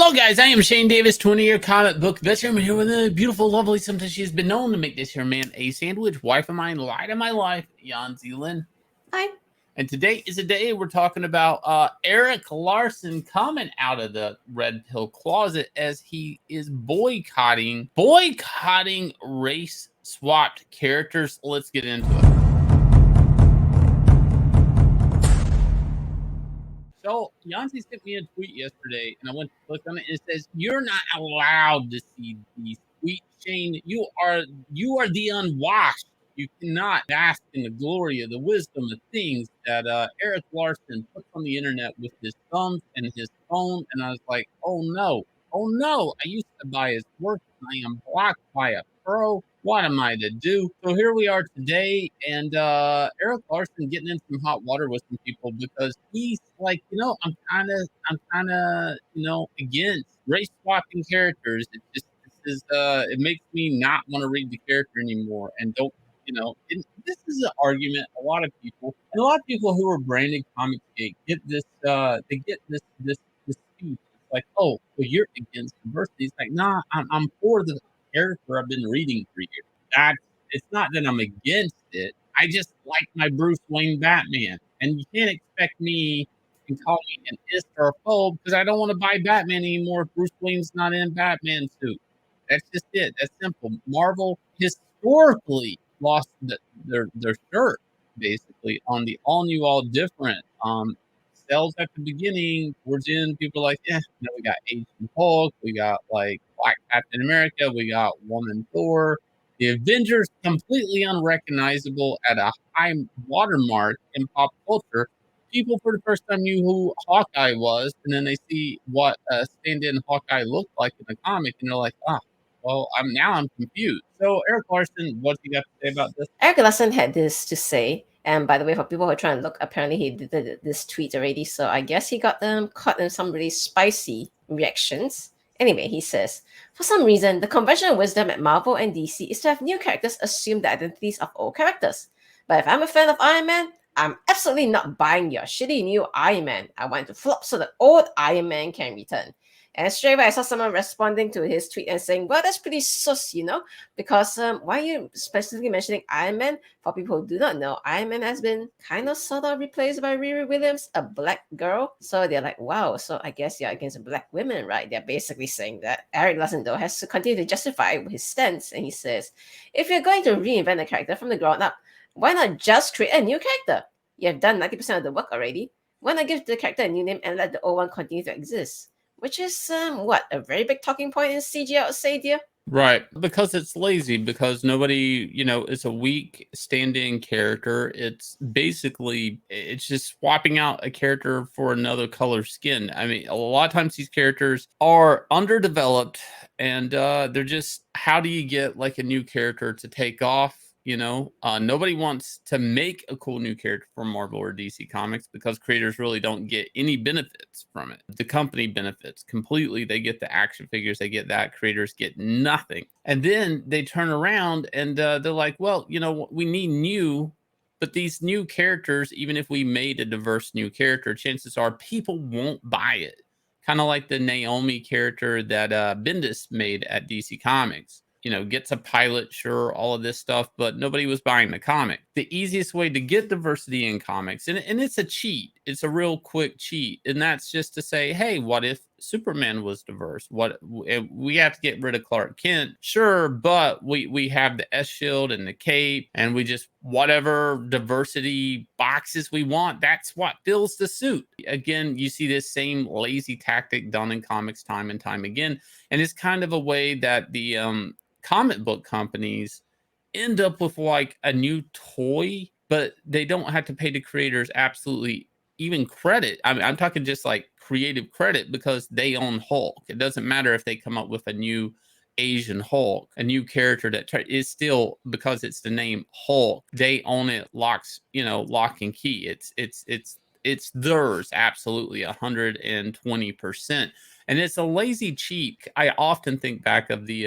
Hello guys, I am Shane Davis, 20-year comic book veteran. I'm here with a beautiful, lovely, sometimes she's been known to make this here man a sandwich, wife of mine, light of my life, Yanzi Lynn. Hi. And today is a day we're talking about Erik Larsen coming out of the red pill closet as he is boycotting race swapped characters. Let's get into it. So Yanzi sent me a tweet yesterday, and I went to click on it, and it says, "You're not allowed to see these tweets, Shane. You are the unwashed. You cannot bask in the glory of the wisdom of things that Erik Larsen puts on the internet with his thumbs and his phone." And I was like, "Oh no, oh no! I used to buy his work, and I am blocked by a pro. What am I to do?" So here we are today, and Erik Larsen getting in some hot water with some people because he's like, I'm kind of, against race swapping characters. It makes me not want to read the character anymore, and don't, this is an argument a lot of people who are branded Comicsgate get this, they get this speech. It's like, oh, well, you're against diversity. It's like, nah, I'm for the character I've been reading for years. It's not that I'm against it. I just like my Bruce Wayne Batman. And you can't expect me to call me an ist or a phobe because I don't want to buy Batman anymore if Bruce Wayne's not in Batman suit. That's just it. That's simple. Marvel historically lost their shirt basically on the all new, all different sales at the beginning. Towards the end, people are like, we got Asian Hulk, we got like Black Captain America, we got Woman Thor. The Avengers completely unrecognizable at a high watermark in pop culture. People for the first time knew who Hawkeye was, and then they see what a stand-in Hawkeye looked like in the comic, and they're like, well, I'm confused. So, Erik Larsen, what do you got to say about this? Erik Larsen had this to say. And by the way, for people who are trying to look, apparently he did this tweet already. So I guess he got them caught in some really spicy reactions. Anyway, he says, for some reason, the conventional wisdom at Marvel and DC is to have new characters assume the identities of old characters. But if I'm a fan of Iron Man, I'm absolutely not buying your shitty new Iron Man. I want to flop so that old Iron Man can return. And straight away, I saw someone responding to his tweet and saying, well, that's pretty sus, because why are you specifically mentioning Iron Man? For people who do not know, Iron Man has been kind of sort of replaced by Riri Williams, a black girl. So they're like, wow, so I guess you're against black women, right? They're basically saying that. Erik Larsen, though, has to continue to justify his stance. And he says, if you're going to reinvent a character from the ground up, why not just create a new character? You have done 90% of the work already. Why not give the character a new name and let the old one continue to exist? Which is, a very big talking point in CG, I would say, dear? Right, because it's lazy, because nobody, it's a weak stand-in character. It's basically, it's just swapping out a character for another color skin. I mean, a lot of times these characters are underdeveloped, and they're just, how do you get like a new character to take off? Nobody wants to make a cool new character for Marvel or DC Comics because creators really don't get any benefits from it. The company benefits completely. They get the action figures, they get that. Creators get nothing. And then they turn around and they're like, well, we need new, but these new characters, even if we made a diverse new character, chances are people won't buy it. Kind of like the Naomi character that Bendis made at DC Comics. Gets a pilot, sure, all of this stuff, but nobody was buying the comic. The easiest way to get diversity in comics, and it's a cheat, it's a real quick cheat, and that's just to say, hey, what if Superman was diverse? What we have to get rid of Clark Kent, sure, but we have the S shield and the cape, and we just whatever diversity boxes we want, that's what fills the suit. Again, you see this same lazy tactic done in comics time and time again, and it's kind of a way that the comic book companies end up with like a new toy, but they don't have to pay the creators absolutely even credit. I mean, I'm talking just like creative credit because they own Hulk. It doesn't matter if they come up with a new Asian Hulk, a new character that is still, because it's the name Hulk, they own it, lock and key. It's theirs, absolutely 120%. And it's a lazy cheat. I often think back of the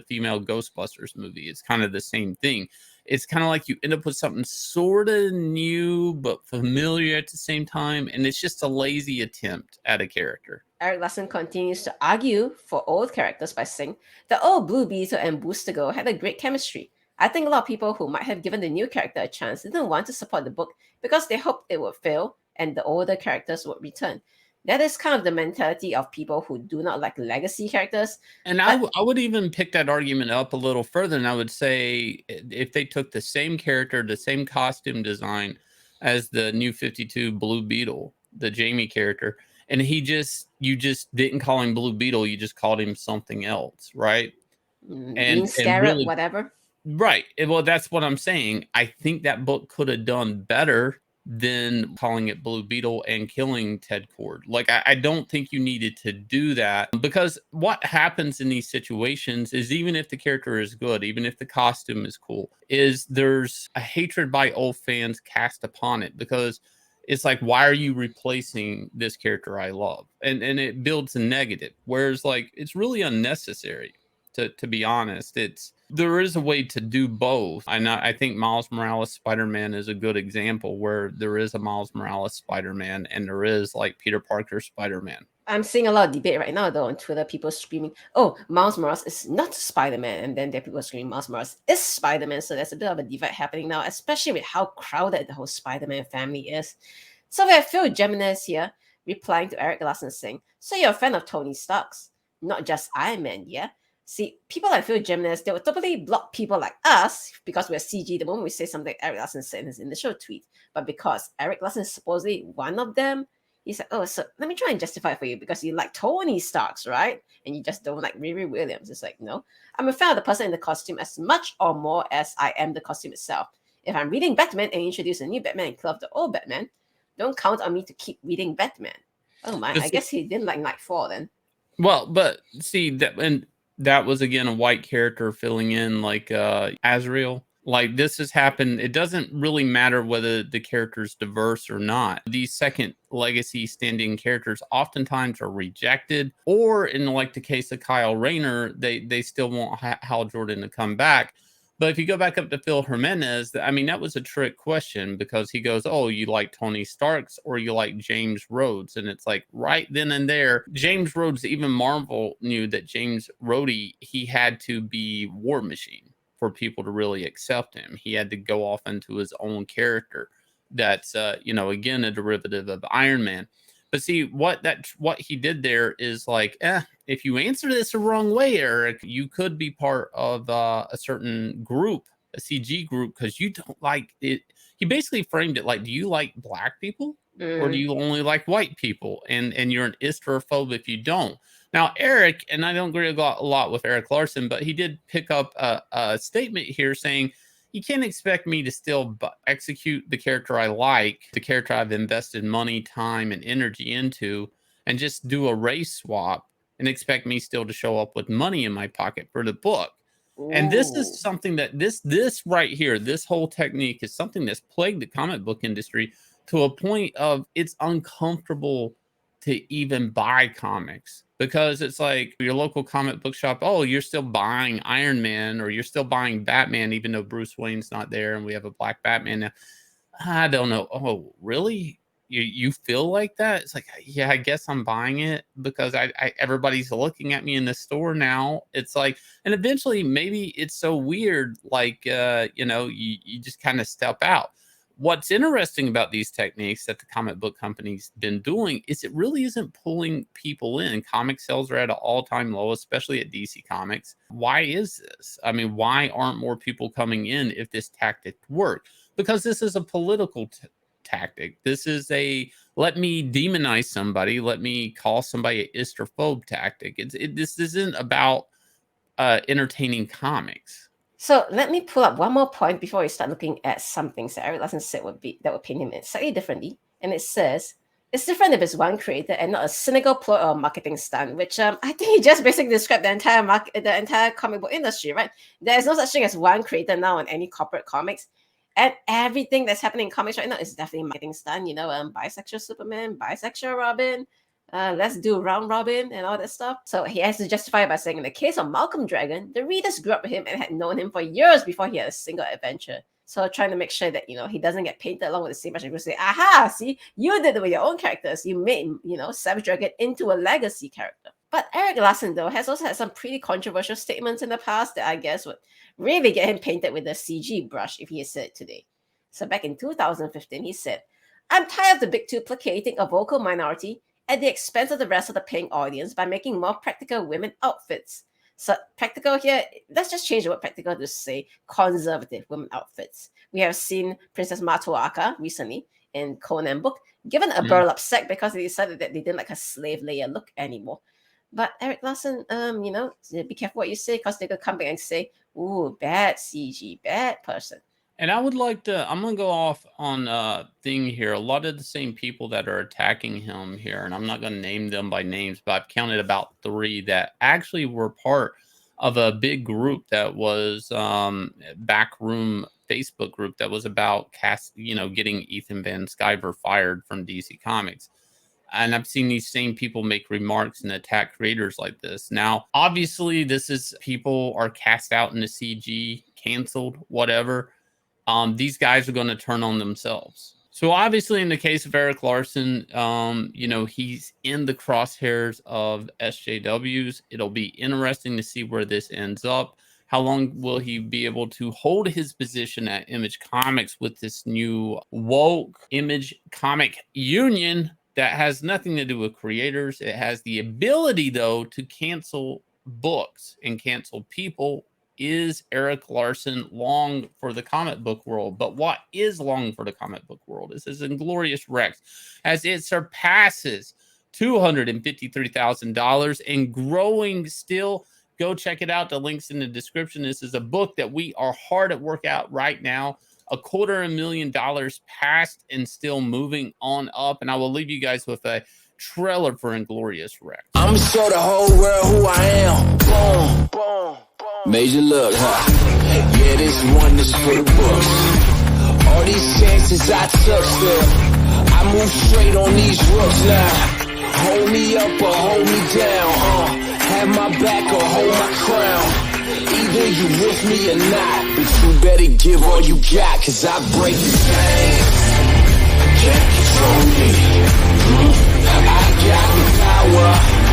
female Ghostbusters movie. It's kind of the same thing. it's kind of like you end up with something sort of new but familiar at the same time, and it's just a lazy attempt at a character. Erik Larsen continues to argue for old characters by saying that Blue Beetle and Booster Girl had a great chemistry. I think a lot of people who might have given the new character a chance didn't want to support the book because they hoped it would fail and the older characters would return. That is kind of the mentality of people who do not like legacy characters. And I would even pick that argument up a little further, and I would say if they took the same character, the same costume design as the New 52 Blue Beetle, the Jamie character, and you just didn't call him Blue Beetle, you just called him something else, right? Green And Scarab, really, whatever. right. Well, that's what I'm saying. I think that book could have done better than calling it Blue Beetle and killing Ted Cord. Like, I don't think you needed to do that, because what happens in these situations is, even if the character is good, even if the costume is cool, is there's a hatred by old fans cast upon it, because it's like, why are you replacing this character I love? And it builds a negative, whereas like it's really unnecessary. To be honest, there is a way to do both. I think Miles Morales Spider-Man is a good example, where there is a Miles Morales Spider-Man and there is like Peter Parker Spider-Man. I'm seeing a lot of debate right now, though, on Twitter. People screaming, "Oh, Miles Morales is not Spider-Man," and then there are people screaming, "Miles Morales is Spider-Man." So there's a bit of a divide happening now, especially with how crowded the whole Spider-Man family is. So we have Phil Jimenez here replying to Erik Larsen saying, "So you're a fan of Tony Stark's, not just Iron Man, yeah?" See, people like Phil Jimenez, they will totally block people like us because we're CG the moment we say something Erik Larsen said in his initial tweet. But because Erik Larsen is supposedly one of them, he's like, "Oh, so let me try and justify for you because you like Tony Stark's, right? And you just don't like Riri Williams." It's like, no, I'm a fan of the person in the costume as much or more as I am the costume itself. If I'm reading Batman and introduce a new Batman and kill off the old Batman, don't count on me to keep reading Batman. Oh my, I guess he didn't like Nightfall then. Well, but see that, and that was again a white character filling in like Azrael. Like, this has happened. It doesn't really matter whether the character's diverse or not. These second legacy standing characters oftentimes are rejected, or in like the case of Kyle Rayner, they still want Hal Jordan to come back. But if you go back up to Phil Jimenez, I mean, that was a trick question, because he goes, "Oh, you like Tony Stark's or you like James Rhodes?" And it's like, right then and there, James Rhodes, even Marvel knew that James Rhodey, he had to be War Machine for people to really accept him. He had to go off into his own character. That's, again, a derivative of Iron Man. But see, what he did there is like, if you answer this the wrong way, Eric, you could be part of a certain group, a CG group, because you don't like it. He basically framed it like, do you like black people or do you only like white people? And you're an istrophobe if you don't. Now, Eric, and I don't agree a lot with Erik Larsen, but he did pick up a statement here saying, you can't expect me to still execute the character I like, the character I've invested money, time, and energy into, and just do a race swap and expect me still to show up with money in my pocket for the book. And this is something that this right here, this whole technique is something that's plagued the comic book industry to a point of it's uncomfortable to even buy comics, because it's like your local comic book shop, oh, you're still buying Iron Man or you're still buying Batman, even though Bruce Wayne's not there and we have a black Batman now. I don't know. Oh, really? You feel like that? It's like, yeah, I guess I'm buying it because I everybody's looking at me in the store now. It's like, and eventually maybe it's so weird, like, you just kind of step out. What's interesting about these techniques that the comic book company's been doing is it really isn't pulling people in. Comic sales are at an all-time low, especially at DC Comics. Why is this? I mean, why aren't more people coming in if this tactic worked? Because this is a political tactic. This is a let me demonize somebody, let me call somebody an istrophobe tactic. This isn't about entertaining comics. So let me pull up one more point before we start looking at some things that Erik Larsen said would paint him in slightly differently. And it says, it's different if it's one creator and not a cynical ploy or marketing stunt, which I think he just basically described the entire comic book industry, right? There is no such thing as one creator now in any corporate comics. And everything that's happening in comics right now is definitely a marketing stunt. Bisexual Superman, bisexual Robin, let's do round robin and all that stuff. So he has to justify it by saying, in the case of Malcolm Dragon, the readers grew up with him and had known him for years before he had a single adventure. So trying to make sure that, he doesn't get painted along with the same brush. People say, aha, see, you did it with your own characters. You made, Savage Dragon into a legacy character. But Erik Larsen, though, has also had some pretty controversial statements in the past that I guess would really get him painted with a CG brush if he had said it today. So back in 2015, he said, I'm tired of the big two placating a vocal minority at the expense of the rest of the paying audience by making more practical women outfits. So practical here, let's just change the word practical to say conservative women outfits. We have seen Princess Matoaka recently in Conan book given a burlap sack because they decided that they didn't like a slave layer look anymore. But Erik Larsen, be careful what you say because they could come back and say, ooh, bad CG, bad person. And I would like to, I'm going to go off on a thing here. A lot of the same people that are attacking him here, and I'm not going to name them by names, but I've counted about 3 that actually were part of a big group that was backroom Facebook group that was about getting Ethan Van Sciver fired from DC Comics. And I've seen these same people make remarks and attack creators like this. Now, obviously, this is people are cast out in the CG, canceled, whatever. These guys are going to turn on themselves. So obviously, in the case of Erik Larsen, he's in the crosshairs of SJWs. It'll be interesting to see where this ends up. How long will he be able to hold his position at Image Comics with this new woke Image Comic Union that has nothing to do with creators? It has the ability, though, to cancel books and cancel people. Is Erik Larsen long for the comic book world? But what is long for the comic book world is his Inglorious Rex, as it surpasses $253,000 and growing still. Go check it out. The link's in the description. This is a book that we are hard at work out right now. $250,000 passed and still moving on up. And I will leave you guys with a trailer for Inglorious Rex. I'm show the whole world who I am. Boom, boom, boom. Major look, huh? Yeah, this one is for the books. All these chances I took still, I move straight on these rooks now. Hold me up or hold me down, have my back or hold my crown. Either you with me or not, but you better give all you got, cause I break the game. Can't control me. I got the power.